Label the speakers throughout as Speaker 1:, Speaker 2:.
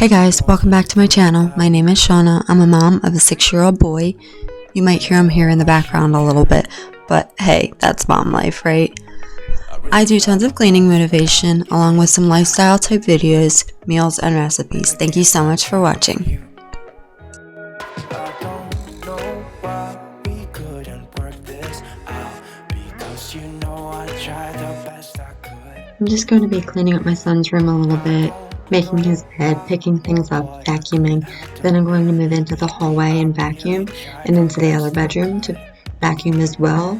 Speaker 1: Hey guys, welcome back to my channel. My name is Shaunna. I'm a mom of a 6-year-old boy. You might hear him here in the background a little bit, but hey, that's mom life, right? I do tons of cleaning motivation along with some lifestyle type videos, meals, and recipes. Thank you so much for watching. I'm just going to be cleaning up my son's room a little bit, making his bed, picking things up, vacuuming. Then I'm going to move into the hallway and vacuum, and into the other bedroom to vacuum as well,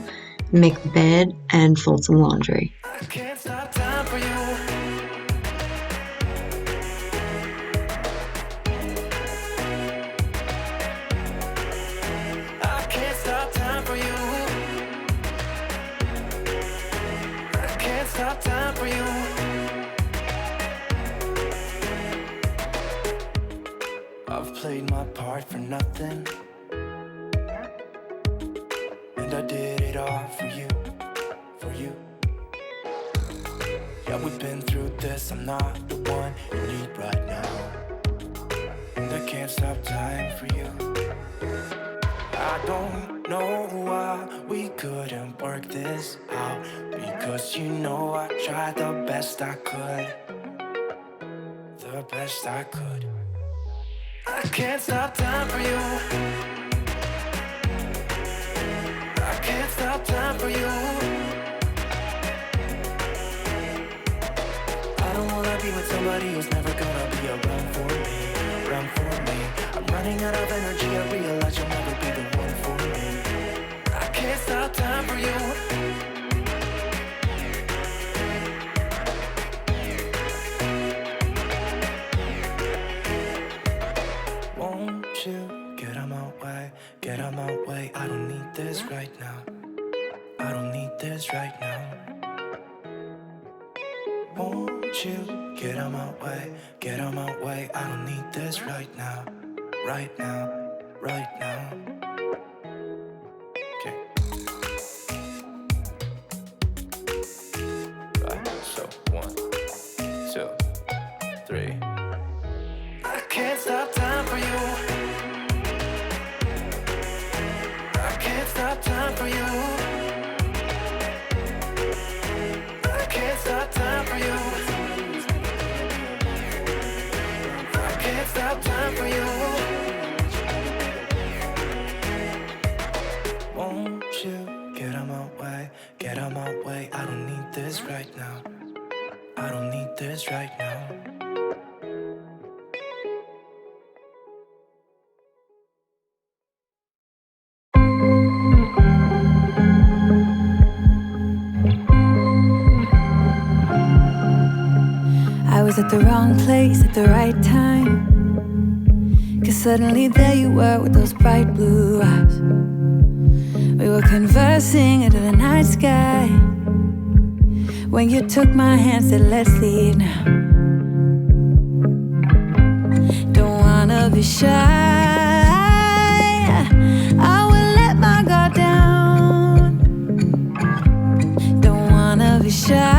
Speaker 1: make the bed, and fold some laundry.
Speaker 2: I can't stop time for you. I can't stop time for you. I can't stop time for you. I've played my part for nothing, and I did it all for you, for you. Yeah, we've been through this, I'm not the one you need right now, and I can't stop time for you. I don't know why we couldn't work this out, because you know I tried the best I could, the best I could. I can't stop time for you. I can't stop time for you. I don't wanna be with somebody who's never gonna be around for me, around for me. I'm running out of energy, I realize you'll never be the one for me. I can't stop time for you. Won't you get out my way, get out my way. I don't need this right now, I don't need this right now. Won't you get out my way, get out my way. I don't need this right now, right now, right now. Okay. Right, so 1, 2, 3. I can't stop time for you. I can't stop time for you. I can't stop time for you. I can't stop time for you. Won't you get out my way, get out my way. I don't need this right now, I don't need this right now.
Speaker 3: I was at the wrong place at the right time, 'cause suddenly there you were with those bright blue eyes. We were conversing under the night sky, when you took my hand, said let's leave now. Don't wanna be shy, I will let my guard down. Don't wanna be shy,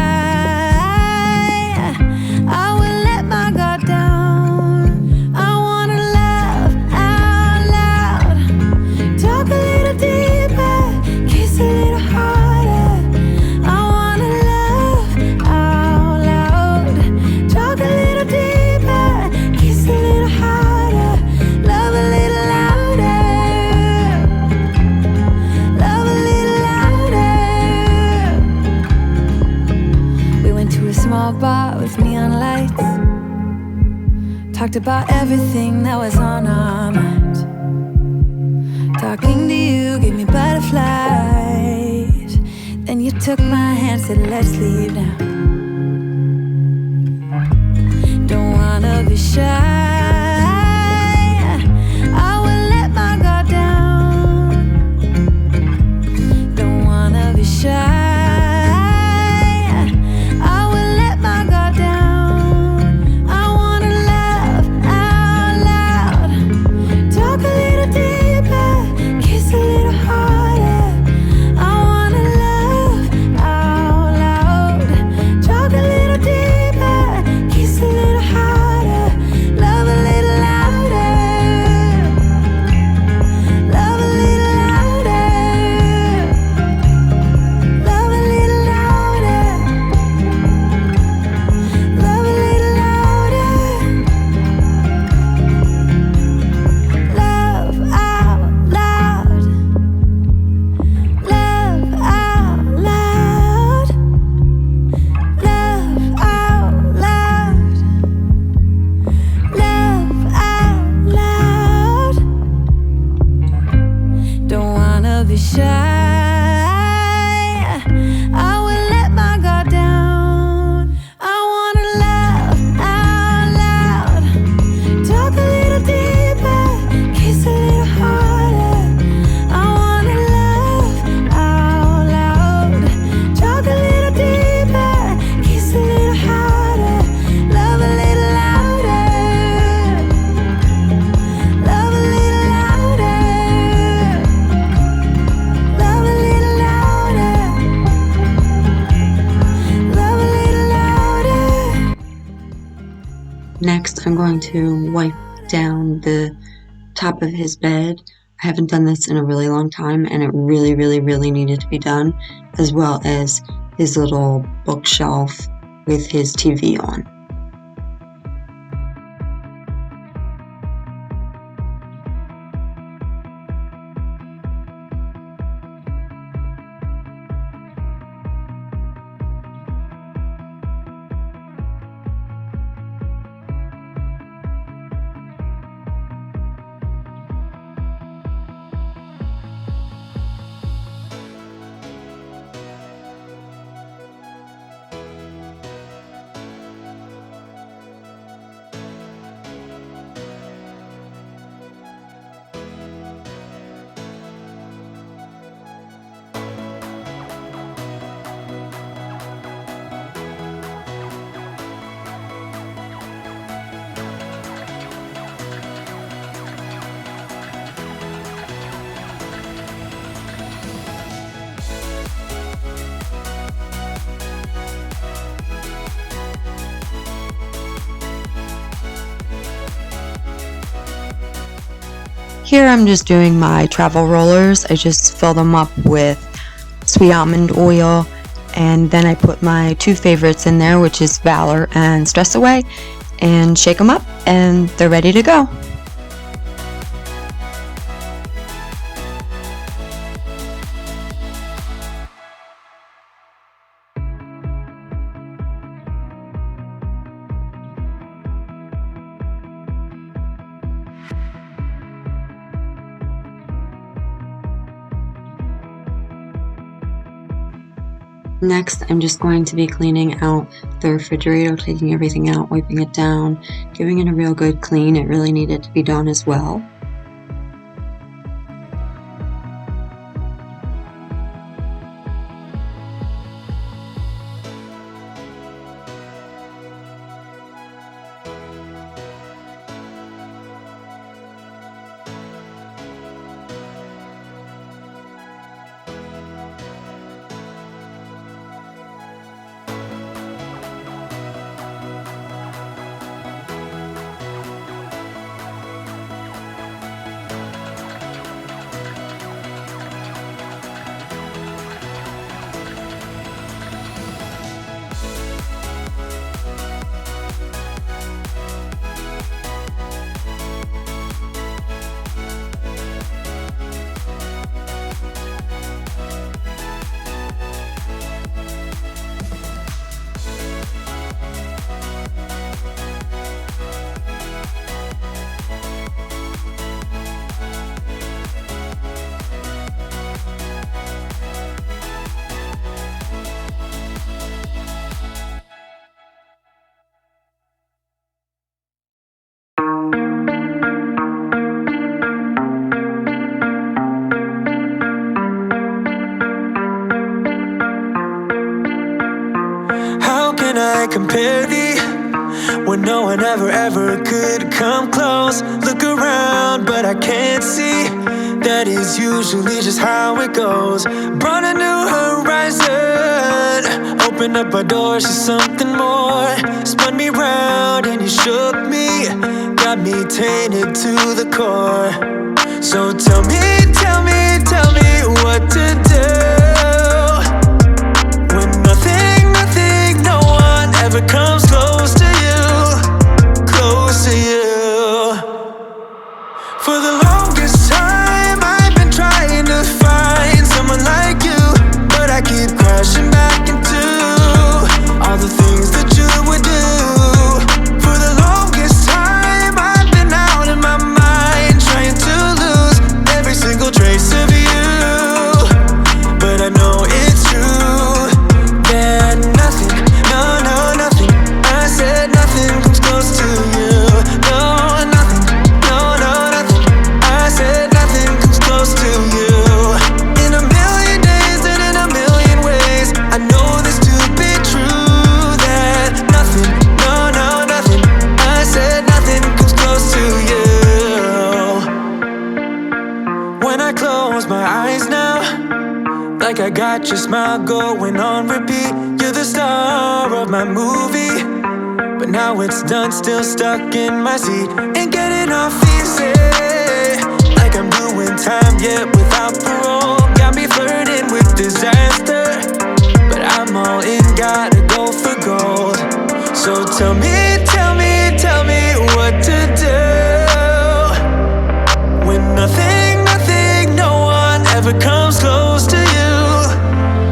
Speaker 3: bar with neon lights, talked about everything that was on our minds. Talking to you gave me butterflies. Then you took my hand, said let's leave now. Don't wanna be shy, I will let my guard down. Don't wanna be shy,
Speaker 2: Love
Speaker 1: Next, I'm going to wipe down the top of his bed. I haven't done this in a really long time, and it really, really, really needed to be done, as well as his little bookshelf with his TV on. Here I'm just doing my travel rollers. I just fill them up with sweet almond oil, and then I put my two favorites in there, which is Valor and Stress Away, and shake them up, and they're ready to go. Next, I'm just going to be cleaning out the refrigerator, taking everything out, wiping it down, giving it a real good clean. It really needed to be done as well.
Speaker 2: I compare thee when no one ever could come close? Look around, but I can't see. That is usually just how it goes. Brought a new horizon, opened up our doors to something more. Spun me round and you shook me, got me tainted to the core. So tell me what to do when nothing, no one ever comes close to you, close to you. For the longest time I've been trying to find someone like you, but I keep crashing back into all the things that you would do. For the longest time I've been out of my mind, trying to lose every single trace of you. But I know it's true that nothing, nothing, I said nothing comes close to you. No, nothing, nothing, I said nothing comes close to you. In a million days and in a million ways, I know this to be true, that nothing, nothing, I said nothing comes close to you. When I close my eyes now, like I got your smile going on repeat. You're the star of my movie, but now it's done, still stuck in my seat. Ain't getting off easy, like I'm doing time, yet without parole. Got me flirting with disaster, but I'm all in, gotta go for gold. So tell me what to do when nothing, no one ever comes close to you,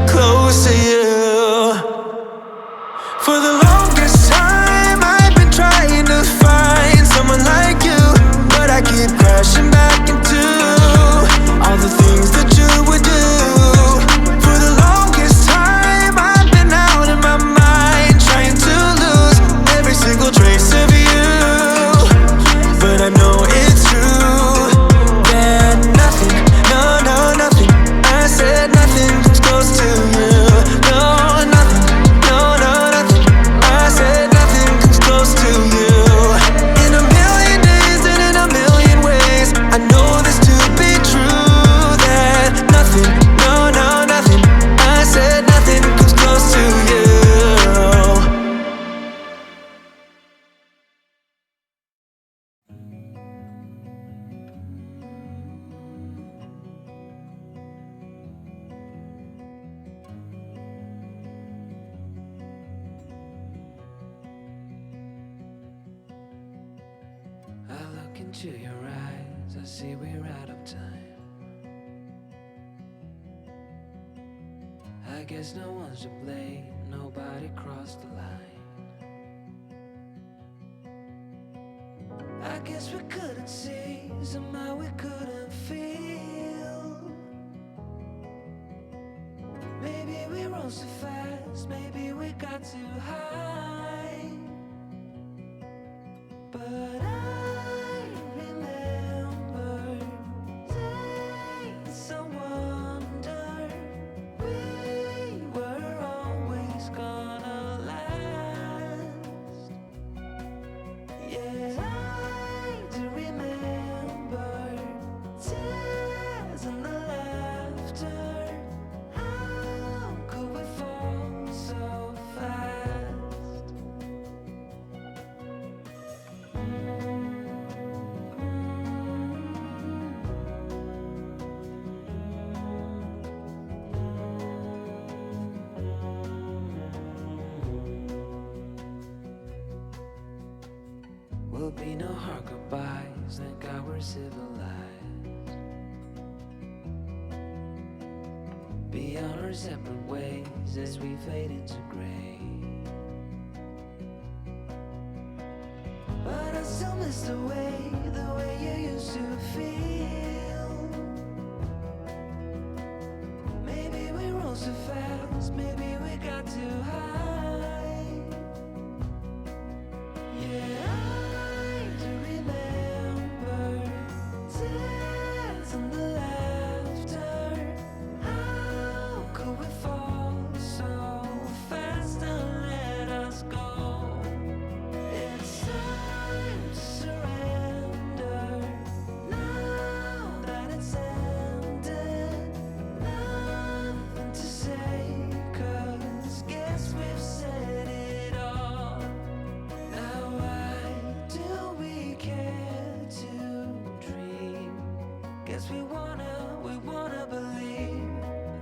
Speaker 2: close to you. For the longest time I've been trying to find someone like you, but I keep crashing back into all the things that you would do. For the longest time I've been out of my mind, trying to lose every single trace of you. But I know it's true that nothing, nothing, I said nothing comes close to you. No, nothing, nothing, I said nothing comes close to you. In a million days and in a million ways, I know this to be true, that nothing, nothing, I said nothing comes close to you. I look into your eyes, I see we're out of time. I guess no one's to blame, nobody crossed the line. I guess we couldn't see, somehow we couldn't feel. Maybe we rose too fast, maybe we got too high. But I remember days I wonder we were always gonna last. Yeah, I do remember tears and the laughter. How could we fall so fast? Will be no hard goodbyes, thank God we're civilized. Be on our separate ways as we fade into gray. But I still miss the way you used to feel. Maybe we rose too fast, maybe we got too high. Yeah, I do remember tears and the laughter. How could we fall so fast and let us go? It's time to surrender now that it's ended. Nothing to say, 'cause guess we've said it all. Now why do we care to dream? Guess we wanna believe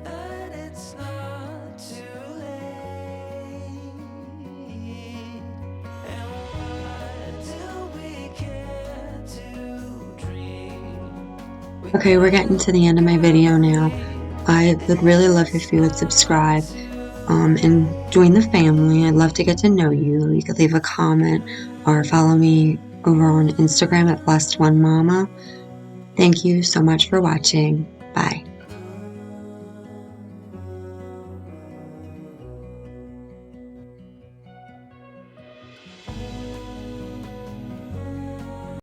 Speaker 2: that it's not too late. And why do we care to dream?
Speaker 1: Okay, we're getting to the end of my video now. I would really love if you would subscribe and join the family. I'd love to get to know you. You could leave a comment or follow me over on Instagram at Blessed One Mama. Thank you so much for watching. Bye.